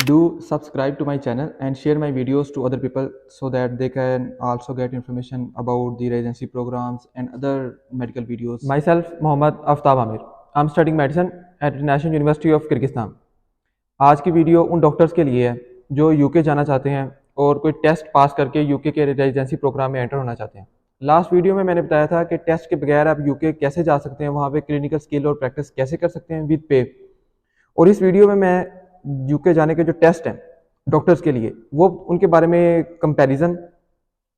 Do subscribe to my channel and share my videos to other people so that they can also get information about the residency programs and other medical videos. Myself, Mohammad Aftab Amir. I'm studying medicine at National University of Kyrgyzstan. आज की video उन doctors के लिए है जो UK जाना चाहते हैं और कोई टेस्ट पास करके यूके के रेजिडेंसी प्रोग्राम में एंटर होना चाहते हैं। लास्ट वीडियो में मैंने बताया था कि टेस्ट के बगैर आप यूके कैसे जा सकते हैं, वहाँ पे क्लिनिकल स्किल और प्रैक्टिस कैसे कर सकते हैं विद पे। और इस वीडियो में मैं यूके जाने के जो टेस्ट हैं डॉक्टर्स के लिए वो उनके बारे में कंपैरिजन,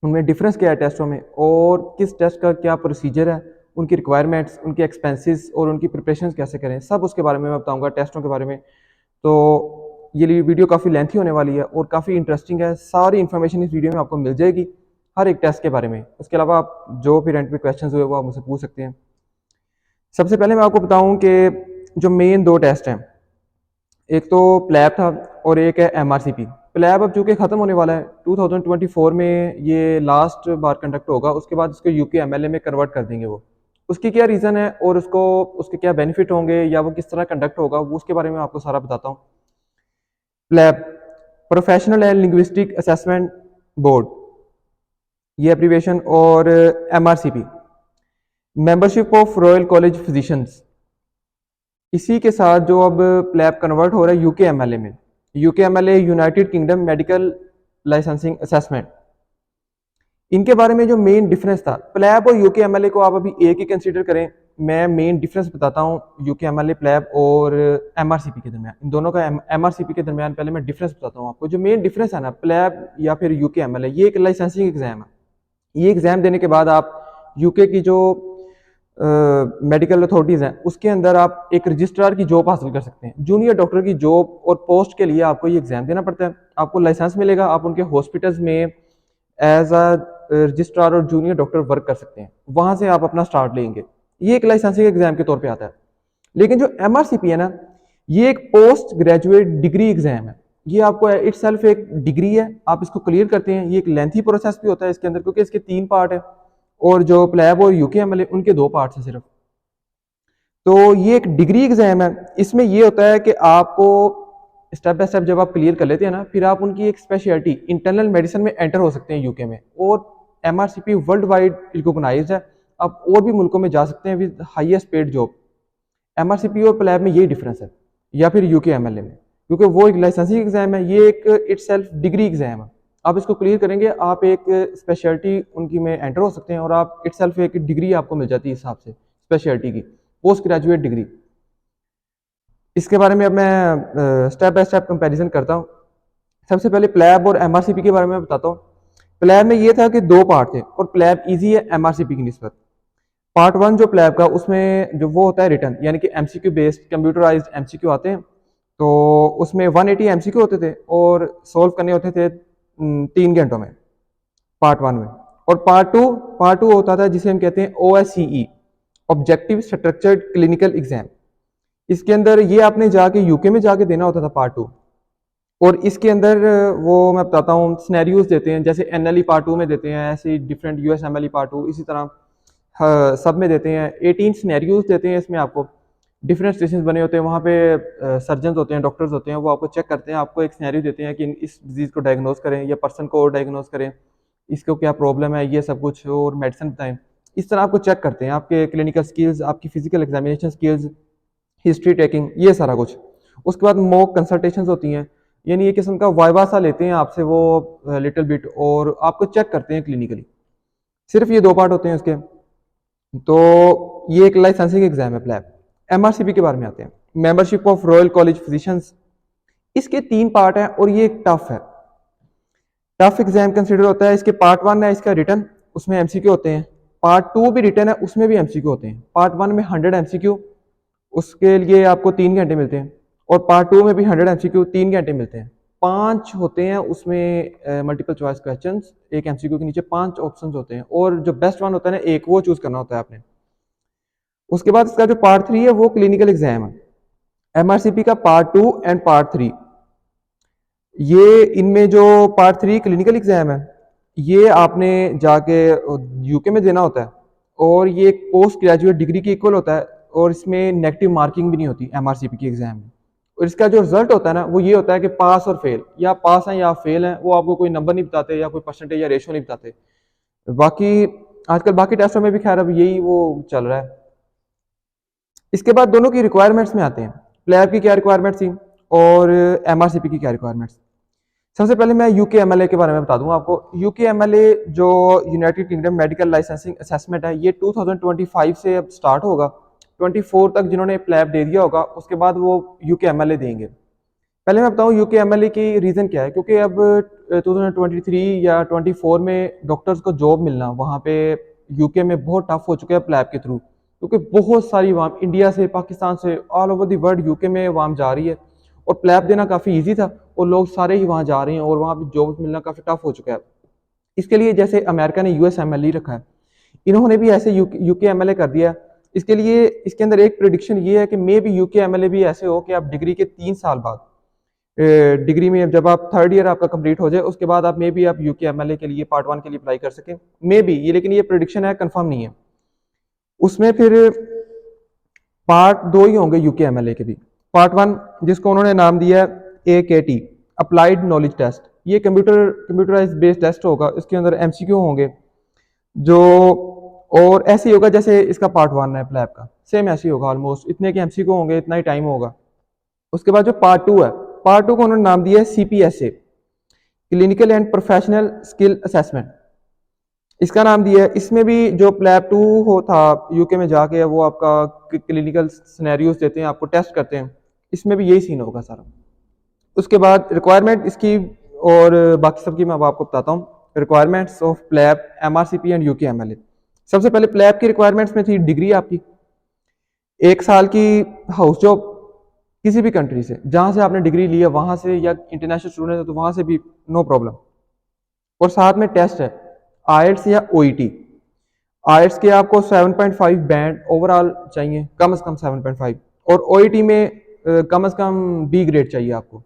उनमें डिफरेंस क्या है टेस्टों में और किस टेस्ट का क्या प्रोसीजर है, उनकी रिक्वायरमेंट्स, उनके एक्सपेंसेस और उनकी प्रिपरेशन कैसे करें, सब उसके बारे में मैं बताऊंगा, टेस्टों के बारे में। तो ये वीडियो काफ़ी लेंथी होने वाली है और काफ़ी इंटरेस्टिंग है। सारी इन्फॉर्मेशन इस वीडियो में आपको मिल जाएगी हर एक टेस्ट के बारे में। उसके अलावा आप जो भी एंड पे क्वेश्चन हुए वो आप मुझसे पूछ सकते हैं। सबसे पहले मैं आपको बताऊं कि जो मेन दो टेस्ट हैं, एक तो प्लैब था और एक है एमआरसीपी। प्लैब अब चूँकि ख़त्म होने वाला है, 2024 में ये लास्ट बार कंडक्ट होगा, उसके बाद इसको यूके एमएलए में कन्वर्ट कर देंगे वो। उसकी क्या रीज़न है और उसके क्या बेनिफिट होंगे या वो किस तरह कंडक्ट होगा, वो उसके बारे में आपको सारा बताता हूँ। PLAB professional and linguistic assessment board, ये एब्रीविएशन, और MRCP membership of royal college physicians. इसी के साथ जो अब प्लैब कन्वर्ट हो रहा है यूके एमएलए में, UK MLA United kingdom medical licensing assessment. इनके बारे में जो मेन डिफरेंस था, प्लैब और यूके एमएलए को आप अभी एक ही कंसीडर करें, मैं मेन डिफरेंस बताता हूँ यूके एमएलए प्लैब और एमआरसीपी के दरमियान। इन दोनों का एमआरसीपी के दरमियान पहले मैं डिफरेंस बताता हूँ आपको। जो मेन डिफरेंस है ना, प्लैब या फिर यूके एमएलए, ये एक लाइसेंसिंग एग्जाम है। ये एग्जाम देने के बाद आप यूके की जो मेडिकल अथॉरिटीज़ हैं उसके अंदर आप एक रजिस्ट्रार की जॉब हासिल कर सकते हैं। जूनियर डॉक्टर की जॉब और पोस्ट के लिए आपको ये एग्जाम देना पड़ता है, आपको लाइसेंस मिलेगा, आप उनके हॉस्पिटल्स में एज अ रजिस्ट्रार और जूनियर डॉक्टर वर्क कर सकते हैं, वहाँ से आप अपना स्टार्ट लेंगे। ये एक लाइसेंसिंग एग्जाम के तौर पर आता है। लेकिन जो एमआरसीपी है ना, ये एक पोस्ट ग्रेजुएट डिग्री एग्जाम है। ये आपको इट सेल्फ एक डिग्री है, आप इसको क्लियर करते हैं। ये एक लेंथी प्रोसेस भी होता है इसके अंदर, क्योंकि इसके 3 पार्ट है और जो प्लैब और यूके एमएलए उनके 2 पार्ट्स हैं सिर्फ। तो ये एक डिग्री एग्जाम है। इसमें ये होता है कि आपको स्टेप बाय स्टेप जब आप क्लियर कर लेते हैं ना, फिर आप उनकी एक स्पेशलिटी इंटरनल मेडिसिन में एंटर हो सकते हैं यूके में। और एमआरसीपी वर्ल्ड वाइड रिकॉग्नाइज्ड है, आप और भी मुल्कों में जा सकते हैं with highest paid job. MRCP और प्लैब में यही डिफरेंस है, या फिर यूके एमएलए में, क्योंकि वो एक लाइसेंसिंग एग्जाम है, ये एक इट सेल्फ डिग्री एग्जाम है। आप इसको क्लियर करेंगे, आप एक स्पेशलिटी उनकी में एंटर हो सकते हैं और आप इट सेल्फ एक डिग्री आपको मिल जाती है हिसाब से स्पेशलिटी की, पोस्ट ग्रेजुएट डिग्री। इसके बारे में अब मैं स्टेप बाय स्टेप कंपैरिजन करता हूँ। सबसे पहले प्लैब और एमआरसीपी के बारे में बताता हूँ। प्लैब में ये था कि 2 पार्ट थे और प्लैब ईजी है एमआरसीपी की निस्बत। पार्ट 1 जो प्लैब का, उसमें जो वो होता है रिटर्न, यानी कि एमसीक्यू बेस्ड कंप्यूटराइज्ड एमसीक्यू आते हैं। तो उसमें 180 एमसीक्यू होते थे और सोल्व करने होते थे 3 घंटों में, पार्ट 1 में। और पार्ट टू होता था जिसे हम कहते हैं OSCE, objective structured clinical exam. इसके अंदर ये आपने जाके यूके में जाके देना होता था पार्ट 2। और इसके अंदर वो मैं बताता हूँ सिनेरियोज देते हैं, जैसे एनएलई पार्ट 2 में देते हैं, ऐसे डिफरेंट यूएसएमएलई पार्ट 2, इसी तरह सब में देते हैं। 18 सिनेरियोज देते हैं इसमें आपको। डिफरेंट स्टेशन बने होते हैं, वहाँ पे सर्जन होते हैं, डॉक्टर्स होते हैं, वो आपको चेक करते हैं, आपको एक सिनेरियो देते हैं कि इस डिजीज़ को डायग्नोज करें या पर्सन को डायग्नोज करें, इसको क्या प्रॉब्लम है, ये सब कुछ, और मेडिसिन बताएं। इस तरह आपको चेक करते हैं, आपके क्लिनिकल स्किल्स, आपकी physical examination skills, history taking, ये सारा कुछ। उसके बाद मॉक कंसल्टेशंस होती हैं, यानी एक किस्म का वाइवा सा लेते हैं आपसे वो लिटिल बिट, और आपको चेक करते हैं क्लिनिकली। सिर्फ ये 2 पार्ट होते हैं उसके। तो ये एक लाइसेंसिंग एग्जाम है प्लैब। एमआरसीपी के बारे में आते हैं, membership of royal college physicians. इसके 3 पार्ट हैं और ये एक टफ एग्जाम कंसिडर होता है। इसके पार्ट 1 है इसका रिटर्न, उसमें एमसीक्यू होते हैं। पार्ट 2 भी रिटर्न है, उसमें भी एमसीक्यू होते हैं। पार्ट 1 में 100 एमसीक्यू, उसके लिए आपको 3 घंटे मिलते हैं। और पार्ट 2 में भी 100 एमसीक्यू, 3 घंटे मिलते हैं। 5 होते हैं उसमें मल्टीपल चॉइस क्वेश्चंस, एक एमसीक्यू के नीचे 5 ऑप्शंस होते हैं, और जो बेस्ट वन होता है ना एक, वो चूज करना होता है आपने। उसके बाद इसका जो पार्ट 3 है वो क्लिनिकल एग्जाम है। एमआरसीपी का पार्ट 2 एंड पार्ट 3, ये इनमें जो पार्ट 3 क्लिनिकल एग्जाम है, ये आपने जाके यूके में देना होता है, और ये एक पोस्ट ग्रेजुएट डिग्री के इक्वल होता है, और इसमें नेगेटिव मार्किंग भी नहीं होती एमआरसीपी के एग्जाम में। और इसका जो रिजल्ट होता है ना वो ये होता है कि पास और फेल, या पास हैं या फेल हैं, वो आपको कोई नंबर नहीं बताते या कोई परसेंटेज या रेशो नहीं बताते। बाकी आजकल बाकी टेस्टों में भी खैर अब यही वो चल रहा है। इसके बाद दोनों की रिक्वायरमेंट्स में आते हैं, प्लेब की क्या रिक्वायरमेंट थी और एमआरसीपी की क्या रिक्वायरमेंट्स। सबसे पहले मैं यूके एमएलए के बारे में बता दूं आपको। यूके एमएलए जो United kingdom medical licensing assessment है, ये 2025 से अब स्टार्ट होगा। 24 तक जिन्होंने प्लैब दे दिया होगा उसके बाद वो यूके एमएलए देंगे। पहले मैं बताऊं यूके एमएलए की रीज़न क्या है, क्योंकि अब 2023 या 24 में डॉक्टर्स को जॉब मिलना वहाँ पे यूके में बहुत टफ हो चुका है प्लैब के थ्रू, क्योंकि बहुत सारी वाम इंडिया से, पाकिस्तान से, all over the world UK में वाम जा रही है और प्लैब देना काफ़ी ईजी था और लोग सारे ही वहाँ जा रहे हैं और वहाँ पे जॉब मिलना काफ़ी टफ हो चुका है। इसके लिए जैसे अमेरिका ने यूएस एमएलए रखा है, इन्होंने भी ऐसे यूके एमएलए कर दिया। इसके लिए इसके अंदर एक प्रिडिक्शन ये है कि मे भी यूके एमएलए भी ऐसे हो कि आप डिग्री के 3 साल बाद, डिग्री में जब आप थर्ड ईयर आपका कंप्लीट हो जाए उसके बाद आप मे बी आप यूके एमएलए के लिए पार्ट 1 के लिए अप्लाई कर सकें, मे बी ये, लेकिन ये प्रिडिक्शन है, कंफर्म नहीं है। उसमें फिर पार्ट 2 ही होंगे यूके एमएलए के भी। पार्ट 1 जिसको उन्होंने नाम दिया है AKT, अप्लाइड नॉलेज टेस्ट, ये कंप्यूटराइज बेस्ड टेस्ट होगा। इसके अंदर MCQ होंगे जो, और ऐसे ही होगा जैसे इसका पार्ट 1 है प्लैब का, सेम ऐसे ही होगा ऑलमोस्ट, इतने के MCQ होंगे, इतना ही टाइम होगा। उसके बाद जो पार्ट 2 है, पार्ट 2 को उन्होंने नाम दिया है CPSA, clinical and professional skill assessment, इसका नाम दिया है। इसमें भी जो प्लैब 2 हो था यूके में जाके, वो आपका क्लिनिकल सिनेरियोज देते हैं, आपको टेस्ट करते हैं, इसमें भी यही सीन होगा सारा। उसके बाद रिक्वायरमेंट इसकी और बाकी सब की मैं अब आपको बताता हूँ। Requirements of PLAB, MRCP and UK MLA. सबसे पहले प्लैब की रिक्वायरमेंट्स में थी डिग्री आपकी, 1 साल की हाउस जॉब किसी भी कंट्री से, जहाँ से आपने डिग्री ली है वहाँ से, या इंटरनेशनल स्टूडेंट है तो वहाँ से भी नो प्रॉब्लम। और साथ में टेस्ट है आईएलटीएस या ओईटी। आईएलटीएस के आपको 7.5 बैंड ओवरऑल चाहिए, कम से कम 7.5, और ओईटी में कम से कम बी ग्रेड चाहिए आपको।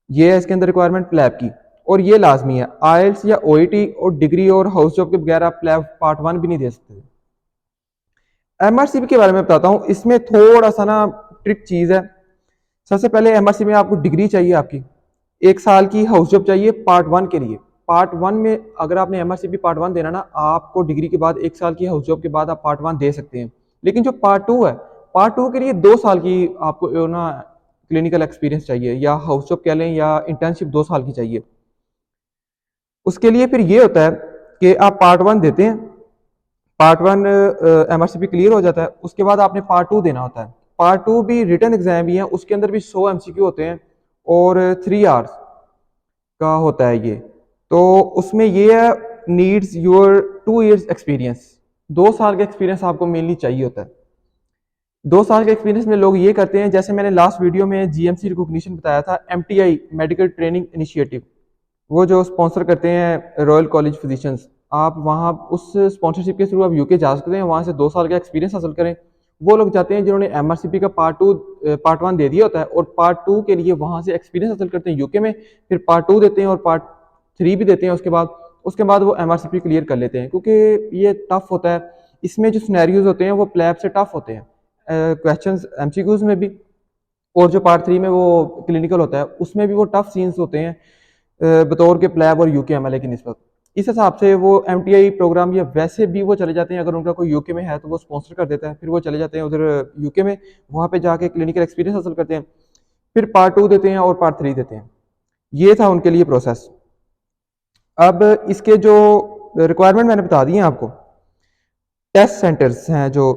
ये है इसके अंदर रिक्वायरमेंट प्लैब की, और ये लाजमी है। आईएलटीएस या ओईटी और डिग्री और हाउस जॉब के बगैर आप प्लैब पार्ट 1 भी नहीं दे सकते। एमआरसीपी के बारे में बताता हूँ, इसमें थोड़ा सा ना ट्रिक चीज़ है। सबसे पहले एमआरसी में आपको डिग्री चाहिए आपकी, 1 साल की हाउस जॉब चाहिए पार्ट 1 के लिए। पार्ट 1 में अगर आपने एमआरसीपी पार्ट 1 देना ना, आपको डिग्री के बाद 1 साल की हाउस जॉब के बाद आप पार्ट 1 दे सकते हैं। लेकिन जो पार्ट 2 है, पार्ट 2 के लिए 2 साल की आपको ना क्लिनिकल एक्सपीरियंस चाहिए, या हाउस जॉब कह लें या इंटर्नशिप 2 साल की चाहिए। उसके लिए फिर ये होता है कि आप पार्ट 1 देते हैं, पार्ट 1 एमआरसीपी क्लियर हो जाता है, उसके बाद आपने पार्ट 2 देना होता है। पार्ट 2 भी रिटन एग्जाम भी है, उसके अंदर भी 100 MCQ होते हैं और 3 आवर्स का होता है ये। तो उसमें ये है, नीड्स योर 2 years एक्सपीरियंस, 2 साल का एक्सपीरियंस आपको मेनली चाहिए होता है। 2 साल के एक्सपीरियंस में लोग ये करते हैं, जैसे मैंने लास्ट वीडियो में GMC रिकॉग्निशन बताया था, MTI मेडिकल ट्रेनिंग इनिशिएटिव, वो जो स्पॉन्सर करते हैं रॉयल कॉलेज फिजिशियंस, आप वहाँ उस स्पॉन्सरशिप के थ्रू आप यूके जा सकते हैं, वहाँ से 2 साल का एक्सपीरियंस हासिल करें। वो लोग जाते हैं जिन्होंने एमआरसीपी का पार्ट 1 दे दिया होता है और पार्ट 2 के लिए वहाँ से एक्सपीरियंस हासिल करते हैं यूके में, फिर पार्ट 2 देते हैं और पार्ट 3 भी देते हैं। उसके बाद वो एमआरसीपी क्लियर कर लेते हैं, क्योंकि ये टफ होता है। इसमें जो सिनेरियोज होते हैं वो प्लैब से टफ होते हैं, क्वेश्चंस MCQs में भी, और जो पार्ट 3 में वो क्लिनिकल होता है उसमें भी वो टफ सीन्स होते हैं बतौर के प्लैब और यूके एमएलए की निस्बत। इस हिसाब से वो MTI प्रोग्राम, या वैसे भी वो चले जाते हैं, अगर उनका कोई यूके में है तो वो स्पॉन्सर कर देता है, फिर वो चले जाते हैं उधर यूके में, वहाँ पे जाके क्लिनिकल एक्सपीरियंस हासिल करते हैं, फिर पार्ट 2 देते हैं और पार्ट 3 देते हैं। ये था उनके लिए प्रोसेस। अब इसके जो रिक्वायरमेंट मैंने बता दी है आपको, टेस्ट सेंटर्स हैं जो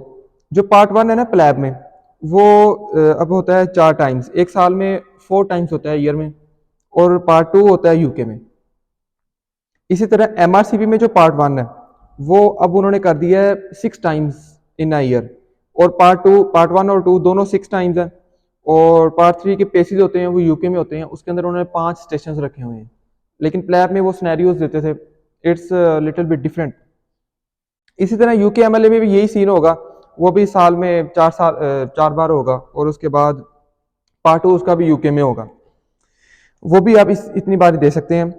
जो पार्ट 1 है ना प्लैब में, वो अब होता है 4 टाइम्स, 1 साल में 4 टाइम्स होता है ईयर में, और पार्ट 2 होता है यूके में। इसी तरह एमआरसीपी में जो पार्ट 1 है वो अब उन्होंने कर दिया है 6 टाइम्स इन अ ईयर, और पार्ट 1 और 2 दोनों 6 टाइम्स हैं, और पार्ट 3 के पेसिस होते हैं वो यूके में होते हैं, उसके अंदर उन्होंने 5 स्टेशन रखे हुए हैं। लेकिन प्लैब में वो सिनेरियोज देते थे, इट्स लिटिल बिट डिफरेंट। इसी तरह यूके एमएलए में भी यही सीन होगा, वो भी साल में 4 बार होगा, और उसके बाद पार्ट 2 उसका भी यूके में होगा, वो भी आप इतनी बार दे सकते हैं।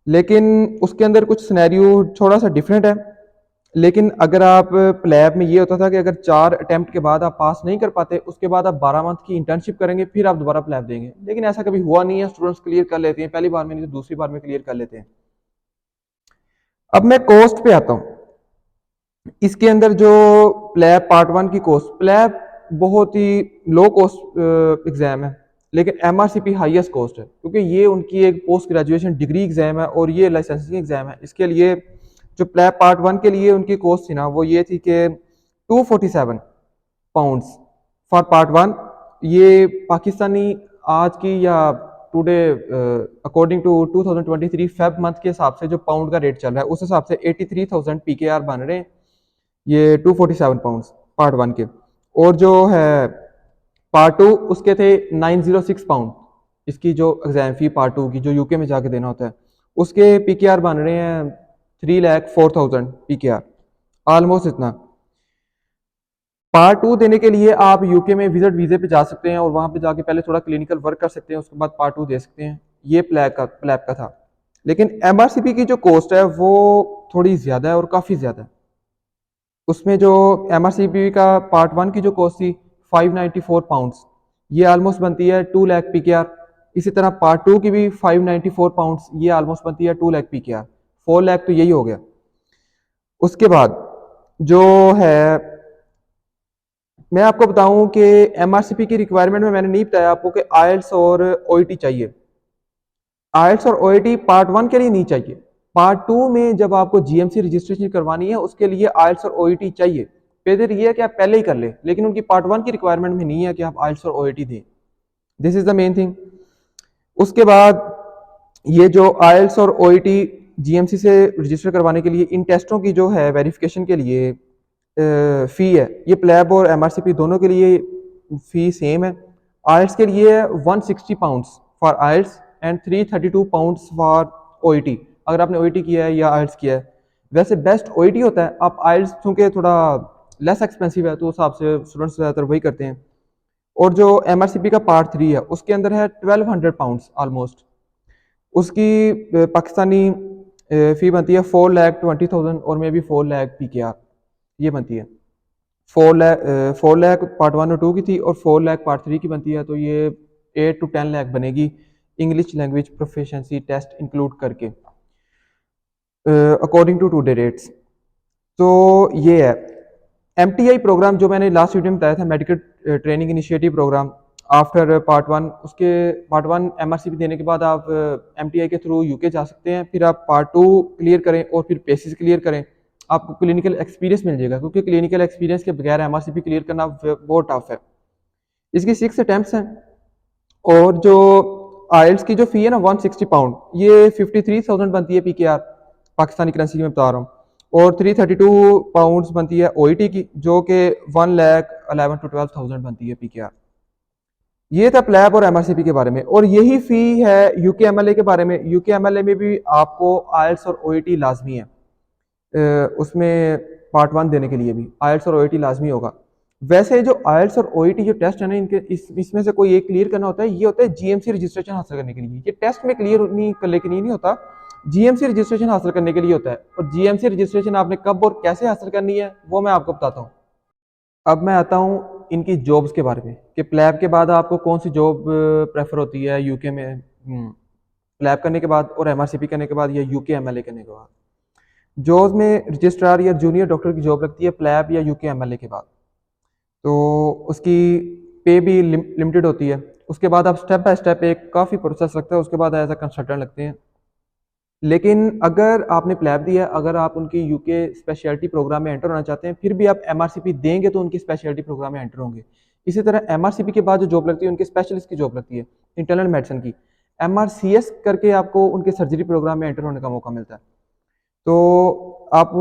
लेकिन उसके अंदर कुछ सिनेरियो थोड़ा सा डिफरेंट है। लेकिन अगर आप प्लैब में ये होता था कि अगर 4 अटेम्प्ट के बाद आप पास नहीं कर पाते, उसके बाद आप 12 मंथ की इंटर्नशिप करेंगे, फिर आप दोबारा प्लैब देंगे। लेकिन ऐसा कभी हुआ नहीं है, स्टूडेंट्स क्लियर कर लेते हैं पहली बार में, नहीं तो दूसरी बार में क्लियर कर लेते हैं। अब मैं कॉस्ट पे आता हूँ। इसके अंदर जो प्लैब पार्ट 1 की कॉस्ट, प्लैब बहुत ही लो कॉस्ट एग्जाम है, लेकिन एमआरसीपी हाईएस्ट कॉस्ट है, क्योंकि ये उनकी एक पोस्ट ग्रेजुएशन डिग्री एग्जाम है और ये लाइसेंसिंग एग्जाम है। इसके लिए जो प्लैब पार्ट 1 के लिए उनकी कॉस्ट थी ना, वो ये थी कि 247 पाउंड्स फॉर पार्ट 1। ये पाकिस्तानी आज की या today according to 2023 Feb month के हिसाब से जो पाउंड का रेट चल रहा है, उस हिसाब से 83,000 पीकेआर बन रहे हैं ये 247 पाउंड्स पार्ट 1 के। और जो है पार्ट 2 उसके थे 906 पाउंड। इसकी जो एग्जाम फी पार्ट 2 की जो यूके में जाके देना होता है, उसके पीकेआर बन रहे हैं 3,04,000 पीकेआर, ऑलमोस्ट इतना। पार्ट 2 देने के लिए आप यूके में विजिट वीजे पे जा सकते हैं और वहां पे जाके पहले थोड़ा क्लिनिकल वर्क कर सकते हैं, उसके बाद पार्ट 2 दे सकते हैं। ये प्लैब का था। लेकिन एमआरसीपी की जो कॉस्ट है वो थोड़ी ज्यादा है और काफी ज्यादा है। उसमें जो एमआरसीपी का पार्ट 1 की जो कॉस्ट थी 594 पाउंड्स, ये ऑलमोस्ट बनती है 2 लाख पीकेआर। इसी तरह पार्ट 2 की भी 594 पाउंड्स, ये ऑलमोस्ट बनती है 2 लाख पीकेआर। 4 लाख तो यही हो गया। उसके बाद जो है, मैं आपको बताऊं कि एमआरसीपी की रिक्वायरमेंट में मैंने नहीं बताया आपको कि आईएलटीएस और ओईटी चाहिए। आईएलटीएस और ओईटी पार्ट 1 के लिए नहीं चाहिए। पार्ट 2 में जब आपको जीएमसी रजिस्ट्रेशन करवानी है, उसके लिए आईएलटीएस और ओईटी चाहिए। बेहतर ये है कि आप पहले ही कर ले, लेकिन उनकी पार्ट 1 की रिक्वायरमेंट में नहीं है कि आप आईएलटीएस और ओईटी दें। This is the main thing. उसके बाद ये जो आईएलटीएस और ओईटी जीएमसी से रजिस्टर करवाने के लिए, इन टेस्टों की जो है वेरिफिकेशन के लिए फी है, ये प्लैब और एमआरसीपी दोनों के लिए फी सेम है। आइल्स के लिए 160 pounds for IELTS and 332 pounds for OET, अगर आपने ओईटी किया है या आइल्स किया है। वैसे बेस्ट ओईटी होता है। आप आइल्स चूंकि थोड़ा लेस एक्सपेंसिव है, तो उस हिसाब से स्टूडेंट्स ज़्यादातर वही करते हैं। और जो एमआरसीपी का पार्ट 3 है, उसके अंदर है 1200 पाउंड्स ऑलमोस्ट। उसकी पाकिस्तानी फी बनती है 4,20,000 और मे बी 4 लाख पीकेआर, ये बनती है। 4 लाख पार्ट 1 और 2 की थी और 4 लाख पार्ट 3 की बनती है, तो ये 8 to 10 लाख बनेगी English language proficiency test include करके, अकॉर्डिंग टू टुडे रेट्स। तो ये है एमटीआई प्रोग्राम जो मैंने लास्ट वीडियो में बताया था, medical training initiative programme. After part 1, उसके पार्ट 1 एमआरसीपी देने के बाद आप एमटीआई के थ्रू यूके जा सकते हैं। फिर आप पार्ट 2 क्लियर करें और फिर पेसिस क्लियर करें, आपको क्लिनिकल एक्सपीरियंस मिल जाएगा, क्योंकि क्लिनिकल एक्सपीरियंस के बगैर एमआरसीपी क्लियर करना बहुत टफ है। इसकी 6 अटैम्प्ट्स हैं। और जो आइल्स की जो फी है ना 160 पाउंड, ये 53,000 बनती है पीकेआर, पाकिस्तानी करेंसी में बता रहा हूँ। और 332 पाउंड्स बनती है ओईटी की, जो कि 1,11,000 to 12,000 बनती है पीकेआर। ये था प्लैब और एमआरसीपी के बारे में। और यही फी है यूके एमएलए के बारे में। यूके एमएलए में भी आपको आइल्स और ओईटी लाजमी है। उसमें पार्ट 1 देने के लिए भी आइल्स और ओईटी लाजमी होगा। वैसे जो आइल्स और ओईटी जो टेस्ट है ना, इनके इसमें से कोई एक क्लियर करना होता है। ये होता है जीएमसी रजिस्ट्रेशन हासिल करने के लिए। ये टेस्ट में क्लियर नहीं करने के लिए नहीं होता, जीएमसी रजिस्ट्रेशन हासिल करने के लिए होता है। और जीएमसी रजिस्ट्रेशन आपने कब और कैसे हासिल करनी है, वो मैं आपको बताता हूँ। अब मैं आता हूँ इनकी जॉब्स के बारे में, कि प्लैब के बाद आपको कौन सी जॉब प्रेफर होती है यूके में, प्लैब करने के बाद और एमआरसीपी करने के बाद या यूके एमएलए करने के बाद। जॉब्स में रजिस्ट्रार या जूनियर डॉक्टर की जॉब लगती है प्लैब या यूके एमएलए के बाद, तो उसकी पे भी लिमिटेड होती है। उसके बाद आप स्टेप बाय स्टेप एक काफ़ी प्रोसेस लगता है, उसके बाद एज अ कंसल्टेंट लगते हैं। लेकिन अगर आपने प्लैब दिया है, अगर आप उनकी यूके स्पेशलिटी प्रोग्राम में एंटर होना चाहते हैं, फिर भी आप एमआरसीपी देंगे तो उनकी स्पेशलिटी प्रोग्राम में एंटर होंगे। इसी तरह एमआरसीपी के बाद जो जॉब लगती है, उनके स्पेशलिस्ट की जॉब लगती है इंटरनल मेडिसिन की। एमआरसीएस करके आपको उनके सर्जरी प्रोग्राम में एंटर होने का मौका मिलता है। तो आप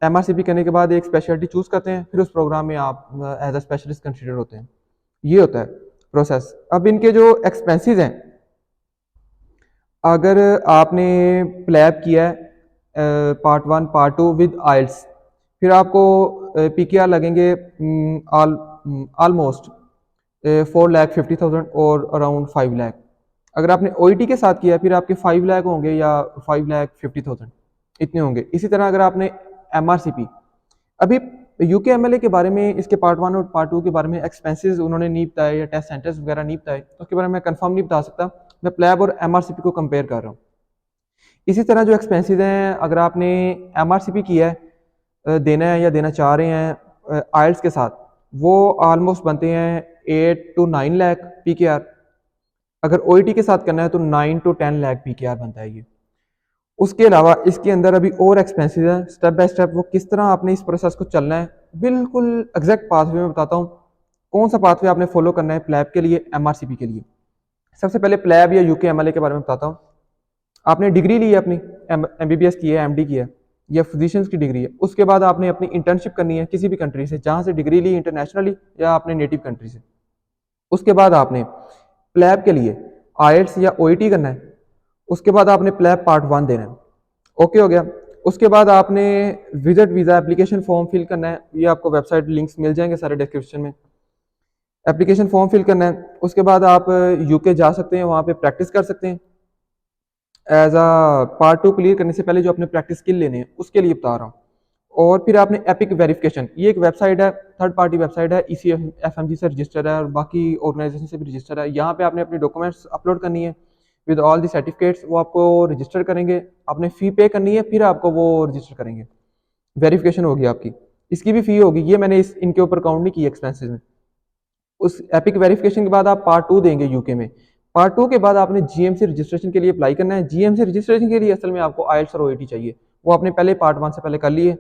एमआरसीपी करने के बाद एक स्पेशलिटी चूज करते हैं, फिर उस प्रोग्राम में आप एज अ स्पेशलिस्ट कंसिडर होते हैं। ये होता है प्रोसेस। अब इनके जो एक्सपेंसेस हैं, अगर आपने प्लैब किया है पार्ट 1 पार्ट 2 विद आइल्स, फिर आपको पीकेआर लगेंगे ऑलमोस्ट 4,50,000 और अराउंड 5 लाख। अगर आपने ओईटी के साथ किया फिर आपके 5 लाख होंगे या 5,50,000 इतने होंगे। इसी तरह अगर आपने MRCP। अभी यूके एमएलए के बारे में, इसके पार्ट 1 और पार्ट 2 के बारे में एक्सपेंसेस उन्होंने नहीं बताए या टेस्ट सेंटर्स वगैरह नहीं बताए, तो उसके बारे में मैं कंफर्म नहीं बता सकता। मैं प्लैब और MRCP को कंपेयर कर रहा हूँ। इसी तरह जो एक्सपेंसेस हैं, अगर आपने MRCP किया है, देना है या देना चाह रहे हैं आइल्स के साथ, वो ऑलमोस्ट बनते हैं 8 to 9 लाख PKR। अगर OET के साथ करना है तो 9 to 10 लाख PKR बनता है ये। उसके अलावा इसके अंदर अभी और एक्सपेंसेस हैं, स्टेप बाय स्टेप वो किस तरह आपने इस प्रोसेस को चलना है, बिल्कुल एग्जैक्ट पाथवे में बताता हूँ। कौन सा पाथवे आपने फॉलो करना है प्लैब के लिए, MRCP के लिए। सबसे पहले प्लैब या यूके एमएलए के बारे में बताता हूँ। आपने डिग्री ली है अपनी, MBBS की है, MD की है, या फिजिशियंस की डिग्री है। उसके बाद आपने अपनी इंटर्नशिप करनी है किसी भी कंट्री से जहाँ से डिग्री ली, इंटरनेशनली या अपने नेटिव कंट्री से। उसके बाद आपने प्लैब के लिए IELTS या OET करना है। उसके बाद आपने प्लैब पार्ट 1 देना है। ओके हो गया। उसके बाद आपने visit visa application form fill करना है। ये आपको वेबसाइट लिंक्स मिल जाएंगे सारे डिस्क्रिप्शन में। एप्लीकेशन फॉर्म फिल करना है। उसके बाद आप यूके जा सकते हैं, वहाँ पे प्रैक्टिस कर सकते हैं। एज आ पार्ट 2 क्लियर करने से पहले जो अपने प्रैक्टिस स्किल लेने हैं उसके लिए बता रहा हूँ। और फिर आपने एपिक वेरिफिकेशन, ये एक वेबसाइट है, थर्ड पार्टी वेबसाइट है, ECFMG से रजिस्टर है और बाकी ऑर्गेनाइजेशन से भी रजिस्टर है। यहाँ पे आपने अपने डॉक्यूमेंट्स अपलोड करनी है विद ऑल दी सर्टिफिकेट्स। वो आपको रजिस्टर करेंगे, आपने फ़ी पे करनी है, फिर आपको वो रजिस्टर करेंगे। वेरिफिकेशन होगी आपकी, इसकी भी फ़ी होगी। ये मैंने इनके ऊपर काउंट नहीं की एक्सपेंसेस में। उस एपिक वेरिफिकेशन के बाद आप पार्ट 2 देंगे यूके में। पार्ट 2 के बाद आपने GMC रजिस्ट्रेशन के लिए अप्लाई करना है। GMC रजिस्ट्रेशन के लिए असल में आपको IELTS और OET चाहिए, वो आपने पहले पार्ट 1 से पहले कर लिए।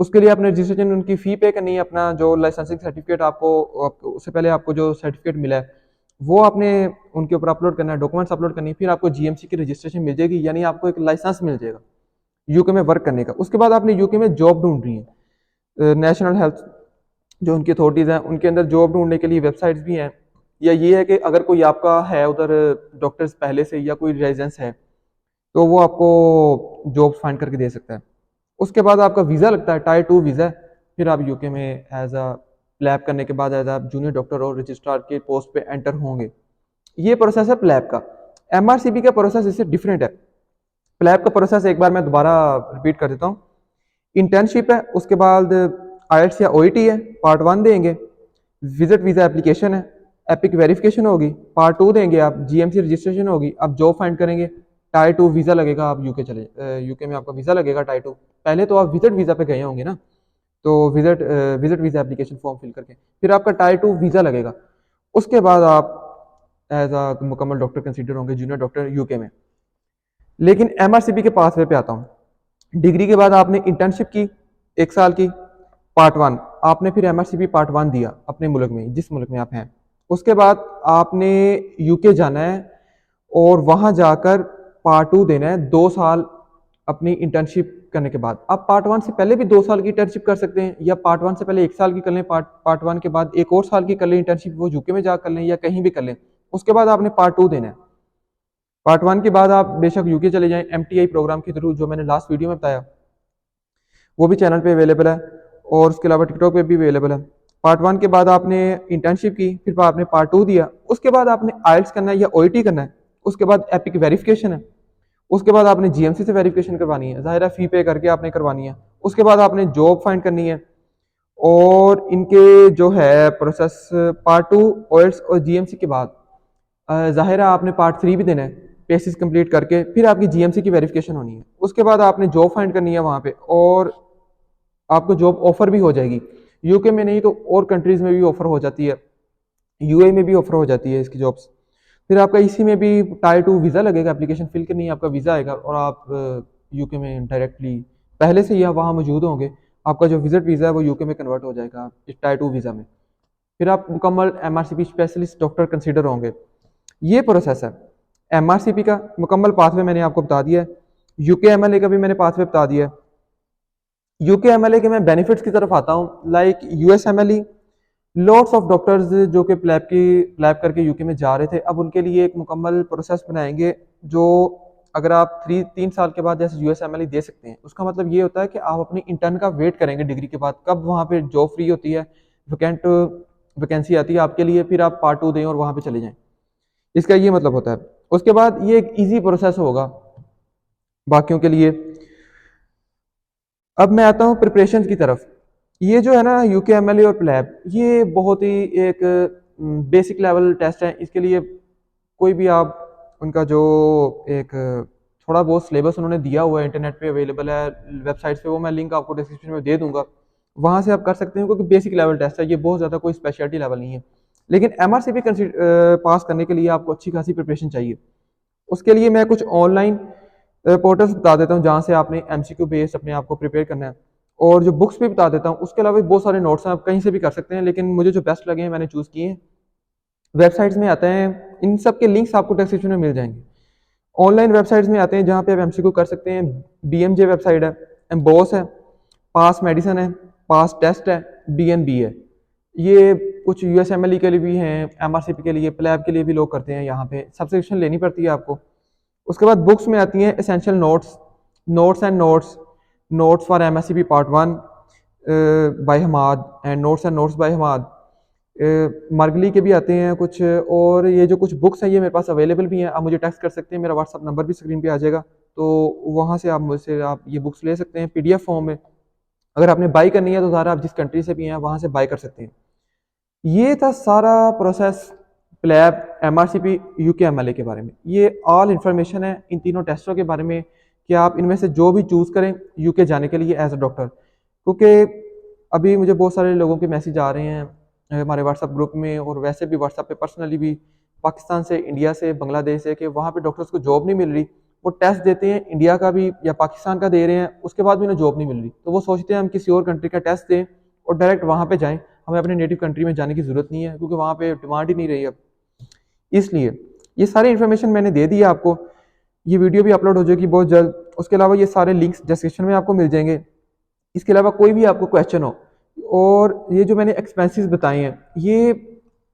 उसके लिए आपने रजिस्ट्रेशन, उनकी फ़ी पे करनी है। अपना जो लाइसेंसिंग सर्टिफिकेट आपको उससे पहले आपको जो सर्टिफिकेट मिला है वो आपने उनके ऊपर अपलोड करना है, डॉक्यूमेंट्स अपलोड करनी है। फिर आपको GMC की रजिस्ट्रेशन मिल जाएगी, यानी आपको एक लाइसेंस मिल जाएगा यूके में वर्क करने का। उसके बाद आपने यूके में जॉब ढूंढनी है। नेशनल हेल्थ जो उनकी अथॉरिटीज़ हैं उनके अंदर जॉब ढूंढने के लिए वेबसाइट्स भी हैं। या ये है कि अगर कोई आपका है उधर डॉक्टर्स पहले से या कोई रेजिडेंस है तो वो आपको जॉब फाइंड करके दे सकता है। उसके बाद आपका वीज़ा लगता है, टायर 2 वीज़ा। फिर आप यूके में एज अ प्लैब करने के बाद एज अ जूनियर डॉक्टर और रजिस्ट्रार के पोस्ट पे एंटर होंगे। ये प्रोसेस है प्लैब का। MRCP का प्रोसेस इससे डिफरेंट है। प्लैब का प्रोसेस एक बार मैं दोबारा रिपीट कर देता हूँ। इंटर्नशिप है, उसके बाद IELTS या OET है, पार्ट 1 देंगे। विजिट वीज़ा एप्लीकेशन है, एपिक वेरिफिकेशन होगी, पार्ट 2 देंगे आप, GMC रजिस्ट्रेशन होगी, आप जॉब फाइंड करेंगे, टायर 2 वीज़ा लगेगा, आप यूके में आपका वीज़ा लगेगा टायर 2। पहले तो आप विजिट वीज़ा पे गए होंगे ना, तो visit visa application form fill करके फिर आपका टायर 2 वीज़ा लगेगा। उसके बाद आप एज अ मुकम्मल डॉक्टर कंसीडर होंगे, जूनियर डॉक्टर यूके में। लेकिन MRCP के पाथवे पे आता हूँ। डिग्री के बाद आपने इंटर्नशिप की 1 साल की, पार्ट 1 आपने फिर MRCP पार्ट 1 दिया अपने मुल्क में, जिस मुल्क में आप हैं। उसके बाद आपने यूके जाना है और वहाँ जाकर पार्ट 2 देना है 2 साल अपनी इंटर्नशिप करने के बाद। आप पार्ट 1 से पहले भी 2 साल की इंटर्नशिप कर सकते हैं, या पार्ट 1 से पहले 1 साल की कर लें, पार्ट 1 के बाद 1 और साल की कर लें इंटर्नशिप, वो यूके में जाकर कर लें या कहीं भी कर लें। उसके बाद आपने पार्ट 2 देना है। पार्ट 1 के बाद आप बेशक यूके चले जाएं MTI प्रोग्राम के थ्रू, जो मैंने लास्ट वीडियो में बताया, वो भी चैनल पे अवेलेबल है और उसके अलावा टिकटॉक पे भी अवेलेबल है। पार्ट 1 के बाद आपने इंटर्नशिप की, फिर आपने पार्ट 2 दिया। उसके बाद आपने IELTS करना है या OET करना है। उसके बाद एपिक वेरिफिकेशन है। उसके बाद आपने GMC से वेरिफिकेशन करवानी है, ज़ाहिर है फ़ी पे करके आपने करवानी है। उसके बाद आपने जॉब फाइंड करनी है। और इनके जो है प्रोसेस, पार्ट 2 IELTS और GMC के बाद ज़ाहिर है आपने पार्ट 3 भी देना है, पेसिस कंप्लीट करके फिर आपकी GMC की वेरिफिकेशन होनी है। उसके बाद आपने जॉब फाइंड करनी है वहाँ पे, और आपको जॉब ऑफर भी हो जाएगी। यूके में नहीं तो और कंट्रीज़ में भी ऑफर हो जाती है, UAE में भी ऑफर हो जाती है इसकी जॉब्स। फिर आपका इसी में भी टायर 2 वीज़ा लगेगा, एप्लीकेशन फिल करनी है, आपका वीज़ा आएगा और आप यूके में डायरेक्टली पहले से ही आप वहाँ मौजूद होंगे। आपका जो विजिट वीज़ा है वो यूके में कन्वर्ट हो जाएगा इस टायर 2 वीज़ा में। फिर आप मुकम्मल MRCP स्पेशलिस्ट डॉक्टर कंसीडर होंगे। ये प्रोसेस है MRCP का। मुकम्मल पाथवे मैंने आपको बता दिया है। यूके MLA का भी मैंने पाथवे बता दिया है। यूके MLA के मैं बेनिफिट्स की तरफ आता हूँ। Like US MLE, lots of doctors जो कि प्लैब करके यूके में जा रहे थे, अब उनके लिए एक मुकम्मल प्रोसेस बनाएंगे जो अगर आप 3 साल के बाद जैसे US MLE दे सकते हैं। उसका मतलब ये होता है कि आप अपनी इंटर्न का वेट करेंगे डिग्री के बाद, कब वहाँ पे जॉब फ्री होती है, वैकेंसी आती है आपके लिए, फिर आप पार्ट 2 दें और वहाँ पे चले जाएं। इसका ये मतलब होता है। उसके बाद ये एक ईजी प्रोसेस होगा बाकियों के लिए। अब मैं आता हूँ प्रिपरेशन की तरफ। ये जो है ना यूकेएमएल और प्लैब, ये बहुत ही एक बेसिक लेवल टेस्ट है। इसके लिए कोई भी आप उनका जो एक थोड़ा बहुत सिलेबस उन्होंने दिया हुआ है, इंटरनेट पे अवेलेबल है, वेबसाइट्स पे, वो मैं लिंक आपको डिस्क्रिप्शन में दे दूंगा, वहाँ से आप कर सकते हैं, क्योंकि बेसिक लेवल टेस्ट है ये, बहुत ज़्यादा कोई स्पेशलिटी लेवल नहीं है। लेकिन एमआरसीपी पास करने के लिए आपको अच्छी खासी प्रिपरेशन चाहिए। उसके लिए मैं कुछ ऑनलाइन पोर्टल्स बता देता हूँ जहाँ से आपने एमसीक्यू बेस्ड अपने आप को प्रिपेयर करना है, और जो बुक्स भी बता देता हूँ। उसके अलावा भी बहुत सारे नोट्स हैं, आप कहीं से भी कर सकते हैं, लेकिन मुझे जो बेस्ट लगे हैं मैंने चूज़ किए हैं। वेबसाइट्स में आते हैं, इन सब के लिंक्स आपको डिस्क्रिप्शन में मिल जाएंगे। ऑनलाइन वेबसाइट्स में आते हैं जहाँ पे आप एमसीक्यू कर सकते हैं। बीएमजे वेबसाइट है, एम्बॉस है, पास मेडिसन है, पास टेस्ट है, बीएनबी है। ये कुछ यूएसएमएलई के लिए भी हैं, एमआरसीपी के लिए, प्लैब के लिए भी लोग करते हैं। यहाँ पे सब्सक्रिप्शन लेनी पड़ती है आपको। उसके बाद बुक्स में आती हैं essential notes, notes and notes, notes for MSCP part 1 by Hamad, and notes and notes by Hamad. मार्गली के भी आते हैं कुछ। और ये जो कुछ बुक्स हैं ये मेरे पास अवेलेबल भी हैं, आप मुझे टेक्स्ट कर सकते हैं, मेरा व्हाट्सअप नंबर भी स्क्रीन पे आ जाएगा, तो वहाँ से आप मुझसे आप ये बुक्स ले सकते हैं पीडीएफ फॉर्म में। अगर आपने बाई करनी है तो ज़रा आप जिस कंट्री से भी हैं वहाँ से बाई कर सकते हैं। ये था सारा प्रोसेस प्लैब, एमआरसीपी, यूकेएमएलए के बारे में। ये ऑल इन्फॉर्मेशन है इन तीनों टेस्टों के बारे में, कि आप इनमें से जो भी चूज़ करें यूके जाने के लिए एज अ डॉक्टर। क्योंकि अभी मुझे बहुत सारे लोगों के मैसेज आ रहे हैं हमारे व्हाट्सअप ग्रुप में, और वैसे भी व्हाट्सअप पे पर्सनली भी, पाकिस्तान से, इंडिया से, बांग्लादेश से, कि वहाँ पे डॉक्टर्स को जॉब नहीं मिल रही। वो टेस्ट देते हैं, इंडिया का भी या पाकिस्तान का दे रहे हैं, उसके बाद भी उन्हें जॉब नहीं मिल रही, तो वो सोचते हैं हम किसी और कंट्री का टेस्ट दें और डायरेक्ट वहाँ पे जाएं, हमें अपने नेटिव कंट्री में जाने की ज़रूरत नहीं है, क्योंकि वहाँ पे डिमांड ही नहीं रही अब। इसलिए ये सारी इन्फॉर्मेशन मैंने दे दी है आपको। ये वीडियो भी अपलोड हो जाएगी बहुत जल्द। उसके अलावा ये सारे लिंक्स डिस्क्रिप्शन में आपको मिल जाएंगे। इसके अलावा कोई भी आपको क्वेश्चन हो, और ये जो मैंने एक्सपेंसेस बताए हैं ये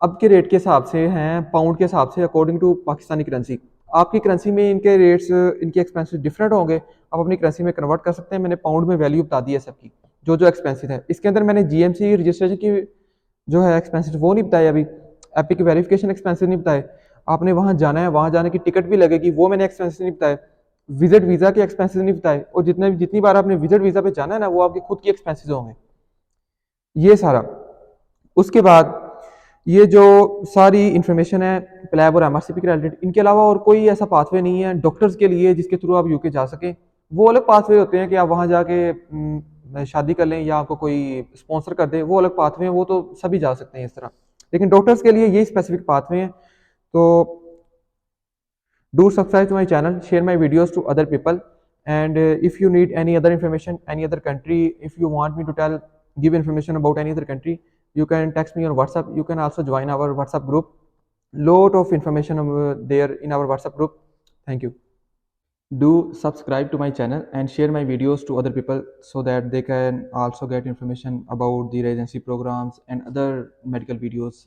अब के रेट के हिसाब से हैं, पाउंड के हिसाब से, अकॉर्डिंग टू पाकिस्तानी करेंसी। आपकी करेंसी में इनके रेट्स, इनके एक्सपेंसेस डिफरेंट होंगे, आप अपनी करेंसी में कन्वर्ट कर सकते हैं। मैंने पाउंड में वैल्यू बता दी है सबकी, जो जो एक्सपेंसिव है। इसके अंदर मैंने जीएमसी रजिस्ट्रेशन की जो है एक्सपेंसिव वो नहीं बताया अभी, एपिक वेरिफिकेशन एक्सपेंसिव नहीं बताए, आपने वहाँ जाना है, वहाँ जाने की टिकट भी लगेगी, वो मैंने एक्सपेंसिव नहीं बताए, विजिट वीज़ा के एक्सपेंसिव नहीं बताए, और जितनी बार आपने विजिट वीज़ा पे जाना है ना, वो आपकी खुद की एक्सपेंसिव होंगे, ये सारा। उसके बाद ये जो सारी इन्फॉर्मेशन है प्लैब और एमआरसीपी के रिलेटेड, इनके अलावा और कोई ऐसा पाथवे नहीं है डॉक्टर्स के लिए जिसके थ्रू आप यूके जा सकें। वो अलग पाथवे होते हैं कि आप वहाँ जाके शादी कर लें या आपको कोई स्पॉन्सर कर दे, वो अलग पाथवे हैं, वो तो सभी जा सकते हैं इस तरह। लेकिन डॉक्टर्स के लिए यही स्पेसिफिक पाथवे हैं। तो do subscribe to my channel, share my videos to other people, and if you need any other information, any other country, if you want me to give information about any other country, you can text me on WhatsApp. You can also join our WhatsApp group. Lot of information there in our WhatsApp group. Thank you. Do subscribe to my channel and share my videos to other people, so that they can also get information about the residency programs and other medical videos.